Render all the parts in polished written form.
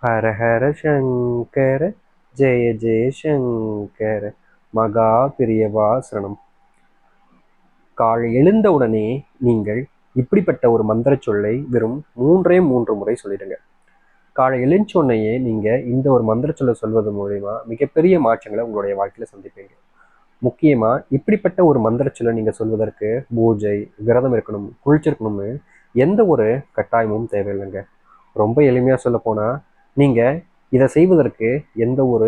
ஹர ஹர சங்கர ஜெய ஜெய சங்கர மகா பிரியவா சரணம். காலை எழுந்தவுடனே நீங்கள் இப்படிப்பட்ட ஒரு மந்திர சொல்லை வெறும் 3 முறை சொல்லிடுங்க. காலை எழுந்தோடனேயே நீங்க இந்த ஒரு மந்திர சொல்லை சொல்வது மூலயமா மிகப்பெரிய மாற்றங்களை உங்களுடைய வாழ்க்கையில சந்திப்பீங்க. முக்கியமா இப்படிப்பட்ட ஒரு மந்திர சொல்லை நீங்க சொல்வதற்கு பூஜை, விரதம் இருக்கணும், குளிச்சிருக்கணும்னு எந்த ஒரு கட்டாயமும் தேவையில்லைங்க. ரொம்ப எளிமையா சொல்ல போனா, நீங்க இதை செய்வதற்கு எந்த ஒரு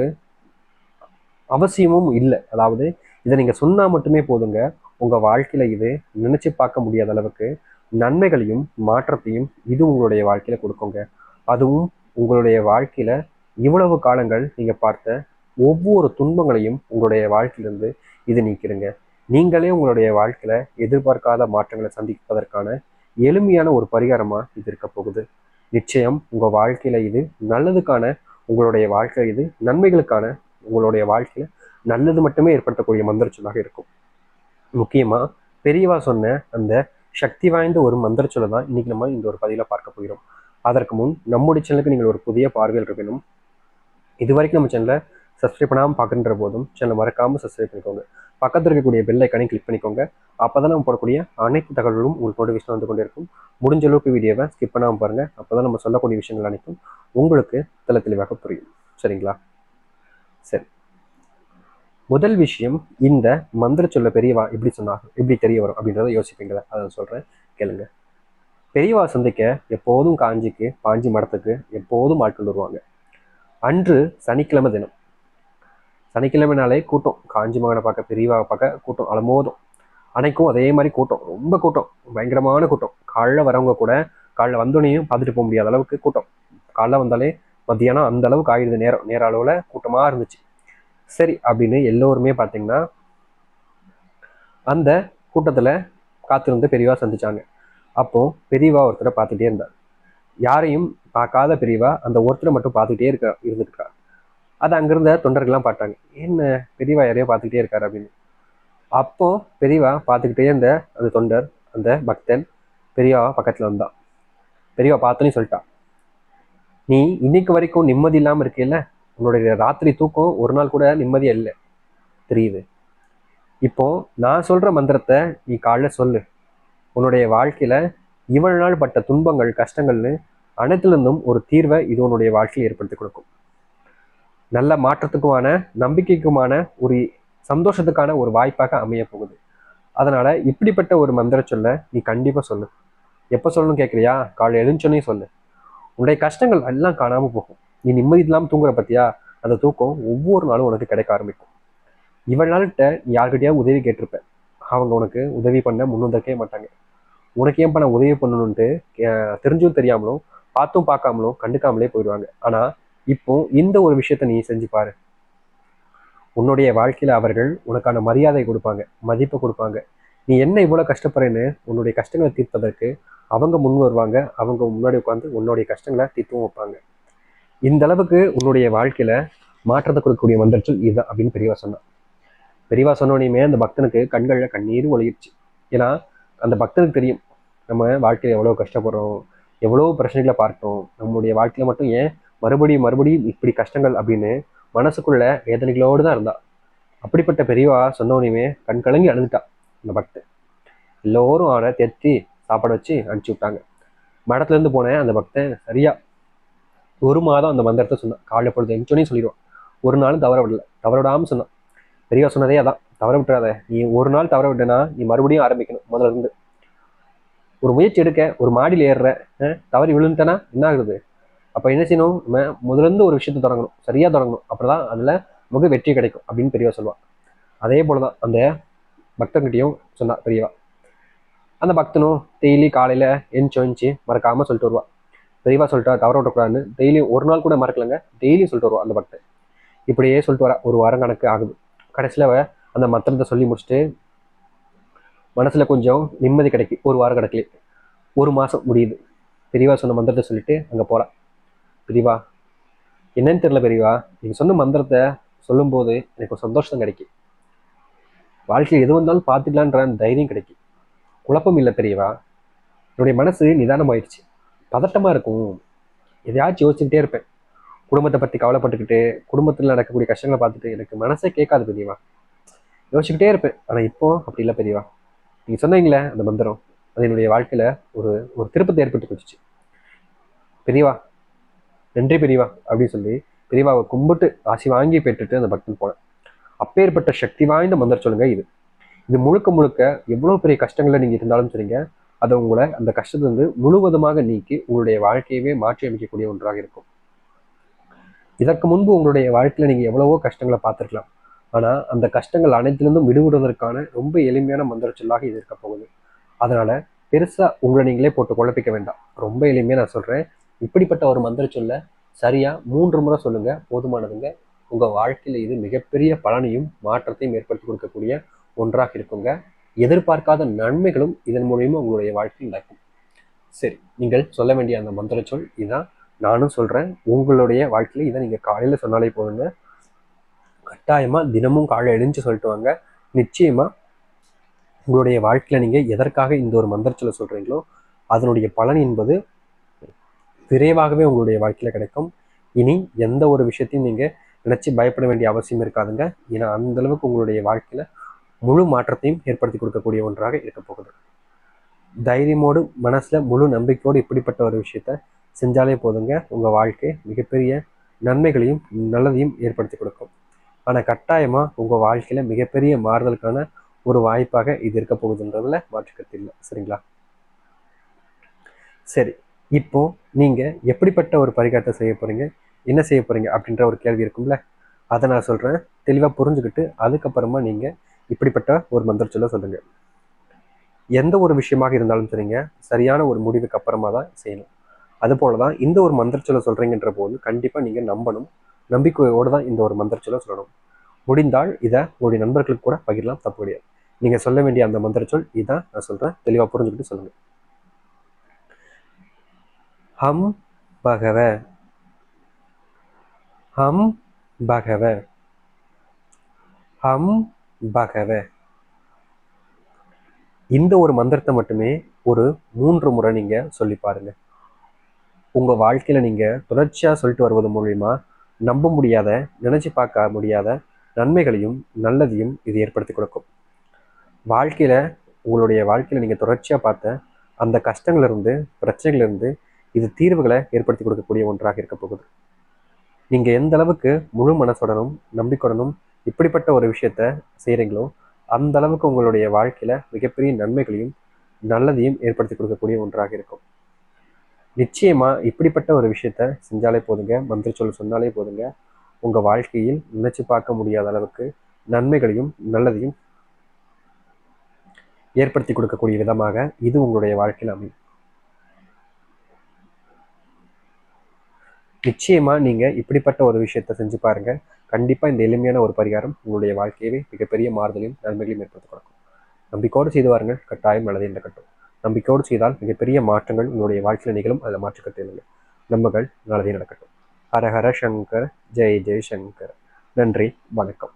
அவசியமும் இல்லை. அதாவது இதை நீங்க சொன்னா மட்டுமே போதுங்க, உங்க வாழ்க்கையில இது நினைச்சு பார்க்க முடியாத அளவுக்கு நன்மைகளையும் மாற்றத்தையும் இது உங்களுடைய வாழ்க்கையில கொடுக்குங்க. அதுவும் உங்களுடைய வாழ்க்கையில இவ்வளவு காலங்கள் நீங்க பார்த்த ஒவ்வொரு துன்பங்களையும் உங்களுடைய வாழ்க்கையிலிருந்து இது நீக்கிடுங்க. நீங்களே உங்களுடைய வாழ்க்கையில எதிர்பார்க்காத மாற்றங்களை சந்திப்பதற்கான எளிமையான ஒரு பரிகாரமா இது இருக்க போகுது. நிச்சயம் உங்க வாழ்க்கையில இது நல்லதுக்கான, உங்களுடைய வாழ்க்கை இது நன்மைகளுக்கான, உங்களுடைய வாழ்க்கையில நல்லது மட்டுமே ஏற்படுத்தக்கூடிய மந்திர சொல்லாக இருக்கும். முக்கியமா பெரியவா சொன்ன அந்த சக்தி வாய்ந்த ஒரு மந்திர சொல்லை தான் இன்னைக்கு நம்ம இந்த ஒரு பதிவுல பார்க்க போகிறோம். அதற்கு முன் நம்முடைய சேனலுக்கு நீங்கள் ஒரு புதிய பார்வையில் இருக்கணும். இது வரைக்கும் நம்ம சேனலை சப்ஸ்கிரைப் பண்ணாமல் பார்க்குற போதும் சேனலை மறக்காமல் சப்ஸ்கிரைப் பண்ணிக்கோங்க. பக்கத்தில் இருக்கக்கூடிய பெல் ஐக்கானை கிளிக் பண்ணிக்கோங்க. அப்போ தான் நம்ம போடக்கூடிய அனைத்து தகவல்களும் உங்களுக்கு நோட்டிஃபிகேஷன் வந்து கொண்டே இருக்கும். முடிஞ்ச அளவுக்கு வீடியோவை ஸ்கிப் பண்ணாமல் பாருங்கள். அப்போ தான் நம்ம சொல்லக்கூடிய விஷயங்கள் அனைத்தும் உங்களுக்கு தெளிவாக புரியும். சரிங்களா? சரி, முதல் விஷயம், இந்த மந்திர சொல்ல பெரியவா எப்படி சொன்னாங்க, எப்படி தெரிய வரும் அப்படின்றத யோசிப்பீங்களா? அதை சொல்கிறேன், கேளுங்க. பெரியவா சந்தைக்க எப்போதும் காஞ்சிக்கு பாஞ்சி மடத்துக்கு எப்போதும் ஆட்கள் வருவாங்க. அன்று சனிக்கிழமை தினம். சனிக்கிழமைனாலே கூட்டம், காஞ்சி மகனை பார்க்க, பெரியவாவை பார்க்க கூட்டம் அலமோதும். அன்னைக்கும் அதே மாதிரி கூட்டம், ரொம்ப கூட்டம், பயங்கரமான கூட்டம். காலைல வரவங்க கூட காலைல வந்தோடனையும் பார்த்துட்டு போக முடியாத அளவுக்கு கூட்டம். காலைல வந்தாலே மத்தியானம் அந்த அளவுக்கு ஆயிடுது, நேர அளவில் கூட்டமாக இருந்துச்சு. சரி அப்படின்னு எல்லோருமே பார்த்தீங்கன்னா அந்த கூட்டத்தில் காத்திருந்து பெரியவா சந்திச்சாங்க. அப்போ பெரியவா ஒருத்தரை பார்த்துட்டே இருந்தார். யாரையும் பார்க்காத பெரியவா அந்த ஒருத்தரை மட்டும் பார்த்துக்கிட்டே இருந்துருக்கா. அது அங்கிருந்த தொண்டர்கள்லாம் பார்த்தாங்க, என்ன பெரியவா யாரையோ பார்த்துக்கிட்டே இருக்காரு அப்படின்னு. அப்போ பெரியவா பார்த்துக்கிட்டே இருந்த அந்த தொண்டர், அந்த பக்தன் பெரியவா பக்கத்தில் வந்தான். பெரியவா பார்த்தோன்னே சொல்லிட்டா, நீ இன்னைக்கு வரைக்கும் நிம்மதி இல்லாமல் இருக்கீல்ல, உன்னுடைய ராத்திரி தூக்கம் ஒரு நாள் கூட நிம்மதியா இல்லை தெரியுது. இப்போ நான் சொல்ற மந்திரத்தை நீ காலைல சொல்லு. உன்னுடைய வாழ்க்கையில இவ்வளவு நாள் பட்ட துன்பங்கள், கஷ்டங்கள்னு அனைத்துலேருந்தும் ஒரு தீர்வை இது உன்னுடைய வாழ்க்கையில் ஏற்படுத்தி கொடுக்கும். நல்ல மாற்றத்துக்குமான, நம்பிக்கைக்குமான, ஒரு சந்தோஷத்துக்கான ஒரு வாய்ப்பாக அமைய போகுது. அதனால இப்படிப்பட்ட ஒரு மந்திர சொல்ல நீ கண்டிப்பா சொல்லு. எப்போ சொல்லணும்னு கேட்குறியா? காலை எழுந்தோடனே சொல்லு. உன்னுடைய கஷ்டங்கள் எல்லாம் காணாம போகும். நீ நிம்மதி இல்லாமல் தூங்குற பத்தியா, அந்த தூக்கம் ஒவ்வொரு நாளும் உனக்கு கிடைக்க ஆரம்பிக்கும். இவ்வளவு நாள்கிட்ட நீ யார்கிட்டயாவது உதவி கேட்டிருப்ப, அவங்க உனக்கு உதவி பண்ண முன்வந்திருக்கவே மாட்டாங்க. உனக்கு ஏன் நான் உதவி பண்ணணும்ட்டு தெரிஞ்சும் தெரியாமலும், பார்த்தும் பார்க்காமலும், கண்டுக்காமலே போயிடுவாங்க. ஆனா இப்போ இந்த ஒரு விஷயத்த நீ செஞ்சு பாரு. உன்னுடைய வாழ்க்கையில அவர்கள் உனக்கான மரியாதை கொடுப்பாங்க, மதிப்பு கொடுப்பாங்க. நீ என்ன இவ்வளவு கஷ்டப்படுறேன்னு உன்னுடைய கஷ்டங்களை தீர்ப்பதற்கு அவங்க முன் வருவாங்க. அவங்க முன்னாடி உட்காந்து உன்னுடைய கஷ்டங்களை தீர்த்தும் வைப்பாங்க. இந்த அளவுக்கு உன்னுடைய வாழ்க்கையில மாற்றத்தை கொடுக்கக்கூடிய மந்திரச்சொல் இதுதான் அப்படின்னு பெரியவா சொன்னான். பெரியவா சொன்னோடையுமே அந்த பக்தனுக்கு கண்களில் கண்ணீர் ஒழுகிடுச்சு. ஏன்னா அந்த பக்தனுக்கு தெரியும், நம்ம வாழ்க்கையில எவ்வளோ கஷ்டப்படுறோம், எவ்வளோ பிரச்சனைகளை பார்த்தோம், நம்மளுடைய வாழ்க்கையில மட்டும் ஏன் மறுபடியும் இப்படி கஷ்டங்கள் அப்படின்னு மனசுக்குள்ள வேதனைகளோடு தான் இருந்தா. அப்படிப்பட்ட பெரியவா சொன்னோனையுமே கண் கலங்கி அழுதுட்டா அந்த பக்தன். எல்லோரும் அவனை தேத்தி சாப்பாடு வச்சு அனுப்பிச்சு விட்டாங்க. மடத்துல இருந்து போனேன் அந்த பக்தன் சரியா 1 மாதம் அந்த மந்திரத்தை சொன்னான். காலைல பொழுது எஞ்சோன்னே சொல்லிடுவான். ஒரு நாளும் தவற விடாமல் சொன்னான். பெரியவா சொன்னதே அதான், தவற விட்டுறாத. நீ ஒரு நாள் தவற விட்டனா நீ மறுபடியும் ஆரம்பிக்கணும் முதல்ல இருந்து. ஒரு முயற்சி எடுக்க, ஒரு மாடியில் ஏறுற, தவறி விழுந்துட்டனா என்ன ஆகுது? அப்போ என்ன செய்யணும்? நம்ம முதல்ல இருந்து ஒரு விஷயத்தை தொடங்கணும், சரியா தொடங்கணும். அப்படிதான் அதுல நமக்கு வெற்றி கிடைக்கும் அப்படின்னு பெரியவா சொல்லுவான். அதே போலதான் அந்த பக்தன்கிட்டையும் சொன்னா பெரியவா. அந்த பக்தனும் டெய்லி காலையில எஞ்சி மறக்காம சொல்லிட்டு வருவா. பெரியவா சொல்லிட்டா தவற விடக்கூடாதுன்னு டெய்லியும், ஒரு நாள் கூட மறக்கலங்க, டெய்லியும் சொல்லிட்டு வருவா அந்த பக்தன். இப்படியே சொல்லிட்டு வர ஒரு வாரம் கணக்கு ஆகுது. கடைசியில் அந்த மந்திரத்தை சொல்லி முடிச்சுட்டு மனசுல கொஞ்சம் நிம்மதி கிடைக்கி. ஒரு வாரம் கிடக்கல, 1 மாசம் முடியுது. பெரியவா சொன்ன மந்திரத்தை சொல்லிட்டு அங்கே போறா. பெரியவா என்னன்னு தெரியல பெரியவா, நீங்க சொன்ன மந்திரத்தை சொல்லும்போது எனக்கு ஒரு சந்தோஷம் கிடைக்கும். வாழ்க்கையில் எது வந்தாலும் பார்த்துக்கலான்ற தைரியம் கிடைக்கும். குழப்பம் இல்லை பெரியவா, என்னுடைய மனசு நிதானமாயிடுச்சு. பதட்டமா இருக்கும், எதையாச்சும் யோசிச்சுக்கிட்டே இருப்பேன். குடும்பத்தை பற்றி கவலைப்பட்டுக்கிட்டு குடும்பத்தில் நடக்கக்கூடிய கஷ்டங்களை பார்த்துட்டு எனக்கு மனசே கேட்காது பெரியவா. யோசிச்சுக்கிட்டே இருப்பேன். ஆனால் இப்போ அப்படி இல்லை பெரியவா. நீங்கள் சொன்னீங்களே அந்த மந்திரம், அது என்னுடைய வாழ்க்கையில் ஒரு ஒரு திருப்பத்தை ஏற்பட்டு போச்சு. பெரியவா நன்றி பெரியவா அப்படின்னு சொல்லி பெரியவாவை கும்பிட்டு ஆசி வாங்கி பெற்றுட்டு அந்த பக்தன் போனேன். அப்பேற்பட்ட சக்தி வாய்ந்த மந்திரம் சொல்லுங்க இது. இது முழுக்க முழுக்க எவ்வளோ பெரிய கஷ்டங்களில் நீங்கள் இருந்தாலும் சரிங்க, அதை உங்களை அந்த கஷ்டத்திலிருந்து முழுவதுமாக நீக்கி உங்களுடைய வாழ்க்கையவே மாற்றி அமைக்கக்கூடிய ஒன்றாக இருக்கும். இதற்கு முன்பு உங்களுடைய வாழ்க்கையில் நீங்கள் எவ்வளவோ கஷ்டங்களை பார்த்துருக்கலாம். ஆனால் அந்த கஷ்டங்கள் அனைத்திலிருந்தும் விடுபடுவதற்கான ரொம்ப எளிமையான மந்திர சொல்லாக இது இருக்க போகுது. அதனால் பெருசாக உங்களை நீங்களே போட்டு குழப்பிக்க வேண்டாம். ரொம்ப எளிமையாக நான் சொல்கிறேன். இப்படிப்பட்ட ஒரு மந்திர சொல்ல சரியாக 3 முறை சொல்லுங்கள், போதுமானதுங்க. உங்கள் வாழ்க்கையில் இது மிகப்பெரிய பலனையும் மாற்றத்தையும் ஏற்படுத்தி கொடுக்கக்கூடிய ஒன்றாக இருக்குங்க. எதிர்பார்க்காத நன்மைகளும் இதன் மூலியமா உங்களுடைய வாழ்க்கையில் நடக்கும். சரி, நீங்கள் சொல்ல வேண்டிய அந்த மந்திர சொல் இதான். நானும் சொல்கிறேன். உங்களுடைய வாழ்க்கையில் இதை நீங்கள் காலையில் சொன்னாலே போதுங்க. கட்டாயமாக தினமும் காலையில் எழுந்து சொல்லிட்டு வாங்க. நிச்சயமாக உங்களுடைய வாழ்க்கையில் நீங்கள் எதற்காக இந்த ஒரு மந்திர சொல்ல சொல்கிறீங்களோ அதனுடைய பலன் என்பது விரைவாகவே உங்களுடைய வாழ்க்கையில் கிடைக்கும். இனி எந்த ஒரு விஷயத்தையும் நீங்கள் நினச்சி பயப்பட வேண்டிய அவசியம் இருக்காதுங்க. ஏன்னா அந்த அளவுக்கு உங்களுடைய வாழ்க்கையில் முழு மாற்றத்தையும் ஏற்படுத்தி கொடுக்கக்கூடிய ஒன்றாக இருக்க போகுது. தைரியமோடு மனசில் முழு நம்பிக்கையோடு இப்படிப்பட்ட ஒரு விஷயத்த செஞ்சாலே போதுங்க. உங்கள் வாழ்க்கை மிகப்பெரிய நன்மைகளையும் நல்லதையும் ஏற்படுத்தி கொடுக்கும். ஆனால் கட்டாயமாக உங்கள் வாழ்க்கையில் மிகப்பெரிய மாறுதலுக்கான ஒரு வாய்ப்பாக இது இருக்க போகுதுன்றதுல மாற்றுக்கருத்து இல்லை. சரிங்களா? சரி, இப்போ நீங்கள் எப்படிப்பட்ட ஒரு பரிகாரத்தை செய்ய போகிறீங்க, என்ன செய்ய போகிறீங்க அப்படின்ற ஒரு கேள்வி இருக்கும்ல, அதை நான் சொல்கிறேன். தெளிவாக புரிஞ்சுக்கிட்டு அதுக்கப்புறமா நீங்கள் இப்படிப்பட்ட ஒரு மந்திர சொல்ல சொல்லுங்கள். எந்த ஒரு விஷயமாக இருந்தாலும் சரிங்க, சரியான ஒரு முடிவுக்கு அப்புறமா தான் செய்யணும். அதுபோல தான் இந்த ஒரு மந்திர சொல்ல சொல்கிறீங்கன்ற போது கண்டிப்பாக நீங்கள் நம்பணும். நம்பிக்கையோடு தான் இந்த ஒரு மந்திர சொல்ல சொல்லணும். முடிந்தால் இதை உங்களுடைய நண்பர்களுக்கு கூட பகிரலாம், தப்பு கிடையாது. நீங்கள் சொல்ல வேண்டிய அந்த மந்திர சொல் இதான் நான் சொல்கிறேன். தெளிவாக புரிஞ்சுக்கிட்டு சொல்லுங்கள். ஹம் பகவ, ஹம் பகவ, ஹம் பகவ. இந்த ஒரு மந்திரத்தை மட்டுமே ஒரு 3 முறை நீங்கள் சொல்லி பாருங்க. உங்கள் வாழ்க்கையில் நீங்கள் தொடர்ச்சியாக சொல்லிட்டு வருவது மூலிமா நம்ப முடியாத, நினச்சி பார்க்க முடியாத நன்மைகளையும் நல்லதையும் இது ஏற்படுத்தி கொடுக்கும். வாழ்க்கையில் உங்களுடைய வாழ்க்கையில் நீங்கள் தொடர்ச்சியாக பார்த்த அந்த கஷ்டங்கள்லேருந்து பிரச்சனைகளிலிருந்து இது தீர்வுகளை ஏற்படுத்தி கொடுக்கக்கூடிய ஒன்றாக இருக்க போகுது. நீங்கள் எந்த அளவுக்கு முழு மனசுடனும் நம்பிக்கையுடனும் இப்படிப்பட்ட ஒரு விஷயத்த செய்கிறீங்களோ அந்த அளவுக்கு உங்களுடைய வாழ்க்கையில் மிகப்பெரிய நன்மைகளையும் நல்லதையும் ஏற்படுத்தி கொடுக்கக்கூடிய ஒன்றாக இருக்கும். நிச்சயமாக இப்படிப்பட்ட ஒரு விஷயத்த செஞ்சாலே போதுங்க, மந்திர சொல்ல சொன்னாலே போதுங்க, உங்கள் வாழ்க்கையில் நினைச்சு பார்க்க முடியாத அளவுக்கு நன்மைகளையும் நல்லதையும் ஏற்படுத்தி கொடுக்கக்கூடிய விதமாக இது உங்களுடைய வாழ்க்கையில் அமையும். நிச்சயமா நீங்க இப்படிப்பட்ட ஒரு விஷயத்த செஞ்சு பாருங்க. கண்டிப்பா இந்த எளிமையான ஒரு பரிகாரம் உங்களுடைய வாழ்க்கையவே மிகப்பெரிய மாறுதலையும் நன்மைகளையும் ஏற்படுத்தி கொடுக்கும். நம்பிக்கையோடு செய்து வாருங்கள், கட்டாயம் நல்லதே நடக்கட்டும். நம்பிக்கையோடு செய்தால் மிகப்பெரிய மாற்றங்கள் உங்களுடைய வாழ்க்கையில் நிகழும். அதில் மாற்றுக்கருத்து இல்லை. நம்புங்கள், நல்லதே நடக்கட்டும். ஹர ஹர சங்கர், ஜெய் ஜெய் சங்கர். நன்றி, வணக்கம்.